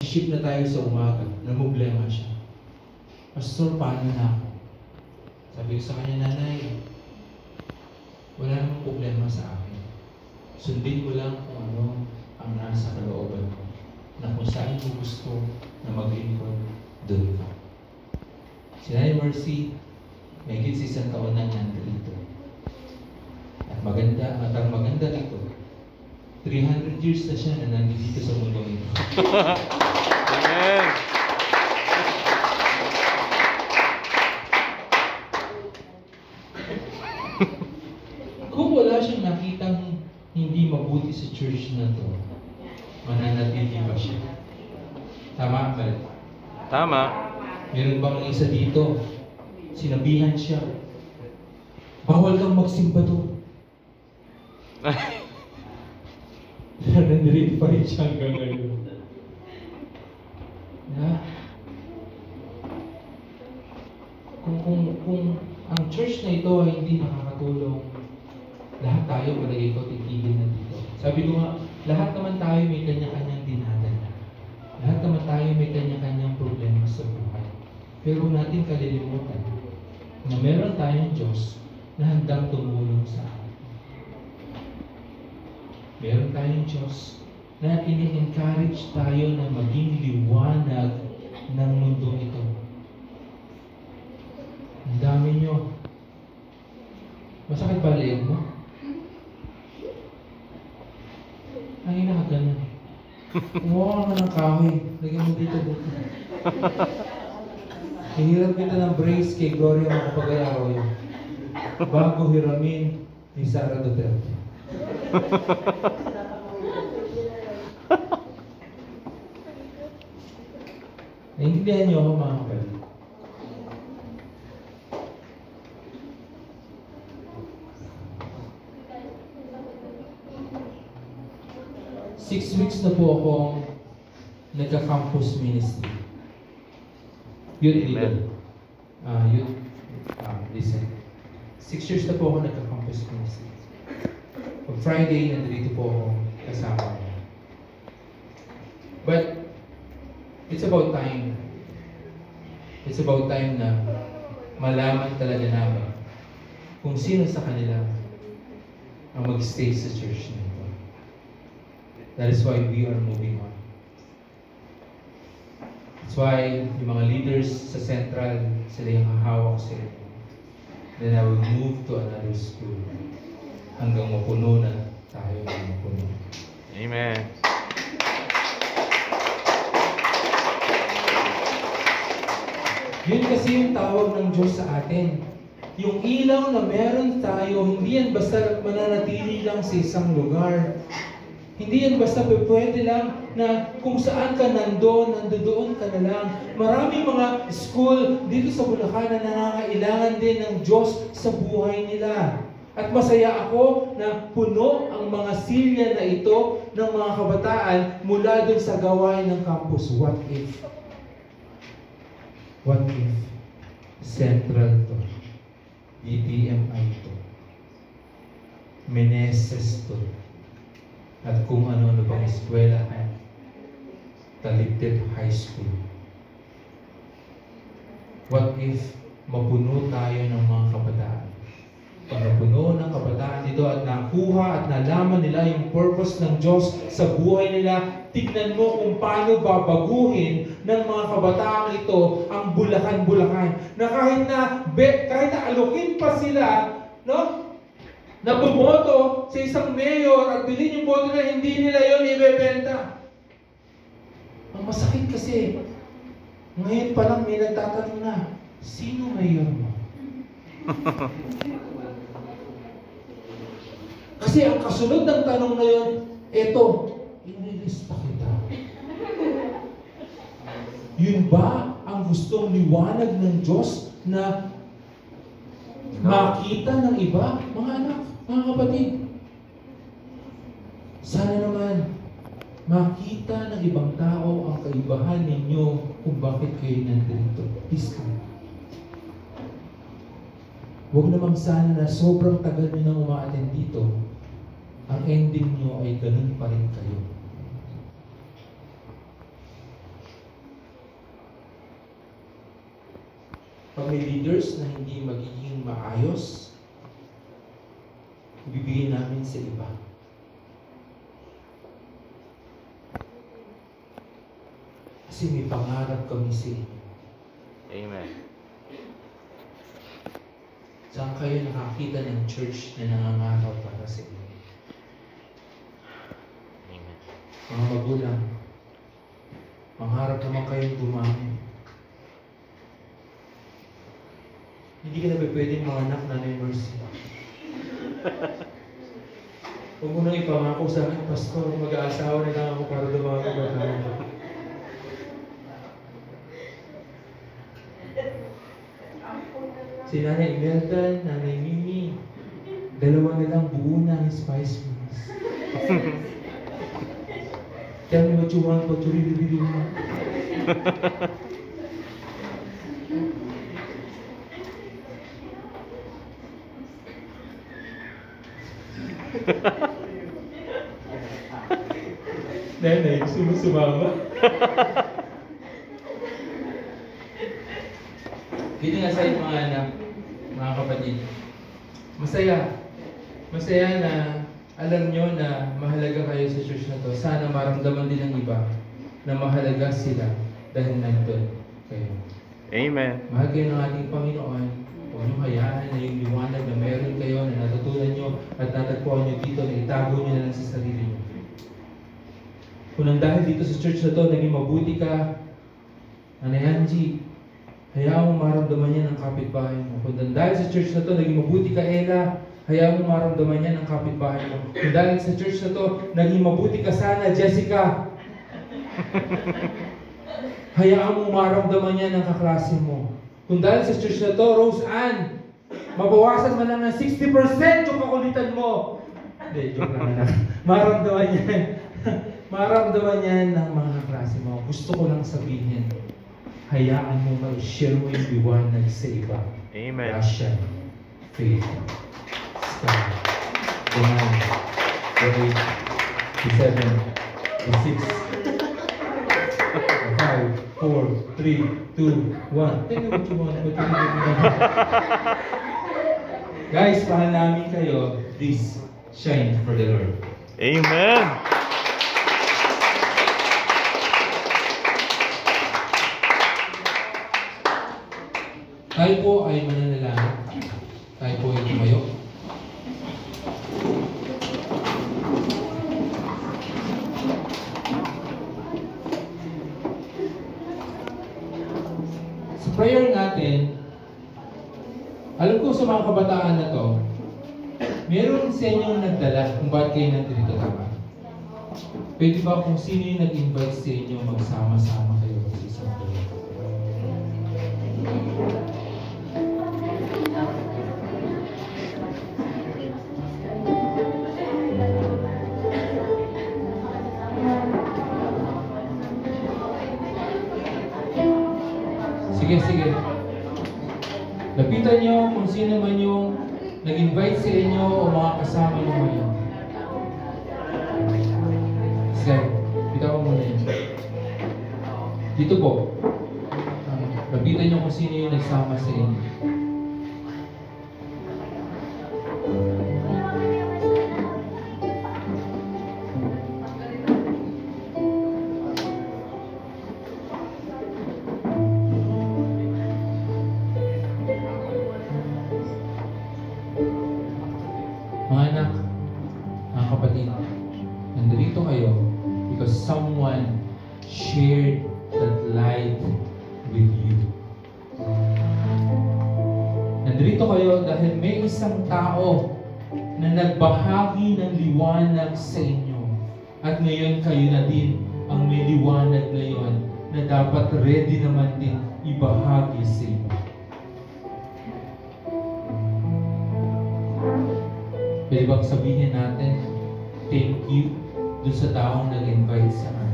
Ship na tayo sa umaga, namumblema siya. Pastor, paano na ako? Sabi ko sa kanya, nanay, wala namang problema sa akin. Sundin mo lang kung ano ang nasa kalooban ko. Na kung saan mo gusto na mag-lingkod, doon ka. Si Nanay Mercy, may higit sa isang taon na nandito. At ang maganda rito, 300 years na siya na nandito sa mundo ito. Amen. Kung wala siyang nakitang hindi mabuti sa church na to, mananatili pa siya. Tama ba? Tama. Meron bang isa dito? Sinabihan siya, bawal kang magsimba doon. Nandito pa rin siya hanggang ngayon. Kung ang church na ito ay hindi nakakatulong, lahat tayo palagay ko titigil na dito. Sabi ko nga, lahat naman tayo may kanya-kanyang dinadala. Lahat naman tayo may kanya-kanyang problema sa buhay. Pero natin kalilimutan na meron tayong Diyos na handang tumulong sa atin. Meron tayong Diyos na ini-encourage tayo na maging liwanag ng mundo ito. Ang dami nyo. Masakit ba leeg mo? Ay, nakaganan. Kumuha ka ng kahoy. Lagyan mo dito. Hihirap kita ng brace kay Gloria Macapagal-Arroyo bago hiramin ni Sara Duterte. Naintindihan niyo ako, mga kapatid? Six weeks na po akong nagka-campus ministry. Youth leader. Listen. 6 years na po ako nagka-campus ministry. Pag Friday, nandito po ako kasama ko. But, it's about time. It's about time na malaman talaga namin kung sino sa kanila ang mag-stay sa church nito. That is why we are moving on. That's why yung mga leaders sa Central, sila yung hahawak sila. Then I will move to another school hanggang mapuno na tayo ng mapuno. Amen. Yun kasi yung tawag ng Diyos sa atin. Yung ilaw na meron tayo, hindi yan basta mananatili lang sa isang lugar. Hindi yan basta pwede lang na kung saan ka nandoon ka na lang. Maraming mga school dito sa Bulacan na nangangailangan din ng Diyos sa buhay nila. At masaya ako na puno ang mga silya na ito ng mga kabataan mula dun sa gawain ng campus. What if Central to, DTMI to, Meneses to, at kung ano-ano bang eskwelahan, Taligtad High School. What if mapuno tayo ng mga kabataan? Pag napuno ng kabataan dito at nakuha at nalaman nila yung purpose ng Diyos sa buhay nila, tignan mo kung paano babaguhin ng mga kabataang ito ang Bulacan-Bulacan. Na kahit na alukin pa sila, no? Na bumoto sa isang mayor at bilhin yung boto na hindi nila yon ibebenta. Ang masakit kasi, ngayon pa lang may nagtatanong na, sino mayor mo? Kasi ang kasunod ng tanong na yun, eto, inilista kita. Yun ba ang gustong liwanag ng Diyos na makita ng iba? Mga anak, mga kapatid, sana naman makita ng ibang tao ang kaibahan ninyo kung bakit kayo nandito. Please come. Huwag namang sana na sobrang tagal nyo nang umaattend dito, ang ending nyo ay ganun pa rin kayo. Pag may leaders na hindi magiging maayos, ibibigay namin sa iba. Kasi may pangarap kami sa inyo. Amen. Saan kayo nakakita ng church na nangangarap para sa inyo? Amen. Mga magulang, mangarap naman kayong dumami. Hindi ka na ba pwedeng manganak na mercy? Huwag mo nang ipangako sa akin, Pastor, mag-aasawa na lang ako para dumami ba tayo? Si Nanay Imelda, Nanay Mimi, dalawa na lang buo na ang Spice Mix. Tell me what you want, what you really want. Nanay, gusto mo sumama? Kidding aside mga anak, mga kapatid, masaya na alam nyo na mahalaga kayo sa church na to. Sana maramdaman din ng iba na mahalaga sila dahil nandun kayo. Amen. Mahal kayo ng ating Panginoon. Huwag nyo hayaan na yung liwanag na meron kayo, na natutunan nyo at natagpuan nyo dito, na itago nyo na lang sa sarili nyo. Kung nang dahil dito sa church na to, naging mabuti ka, Nanay Angie, hayaan mo maramdaman niya ng kapitbahay mo. Kung dahil sa church na to, naging mabuti ka, Ella, hayaan mo maramdaman niya ng kapitbahay mo. Kung dahil sa church na to, naging mabuti ka sana, Jessica, hayaan mo maramdaman niya ng kaklase mo. Kung dahil sa church na to, Rose Ann, mabawasan man lang ng 60% yung kakulitan mo. Hindi, joke lang na. Maramdaman niya. Maramdaman niya ng mga kaklase mo. Gusto ko lang sabihin, hayaan mo ma-share mo yung liwanag sa iba. Amen. Passion, faith, sky, the 9, the 8, the 7, the 6, the 5, 4, 3, 2, 1. Tell me what you want. Guys, mahal namin kayo. Please, shine for the Lord. Amen. Tayo po ay mananalangin. Tayo po ay tumayo. Sa prayer natin, alam ko sa mga kabataan na to, meron sa inyong nagdala kung bakit kayo nandito, tama? Pwede ba kung sino yung nag-invite sa inyo magsama-sama kayo sa isang prayer? Sige. Lapitan nyo kung sino man yung nag-invite sa inyo o mga kasama nyo ngayon. Sige, bitaw mo muna yun. Dito po. Lapitan nyo kung sino yung nagsama sa inyo. Mga anak, mga kapatid, nandito kayo because someone shared that light with you. Nandito kayo dahil may isang tao na nagbahagi ng liwanag sa inyo. At ngayon kayo na din ang may liwanag na yon na dapat ready naman din ibahagi sa inyo. Pwede bang sabihin natin, thank you doon sa taong nag-invite sa atin?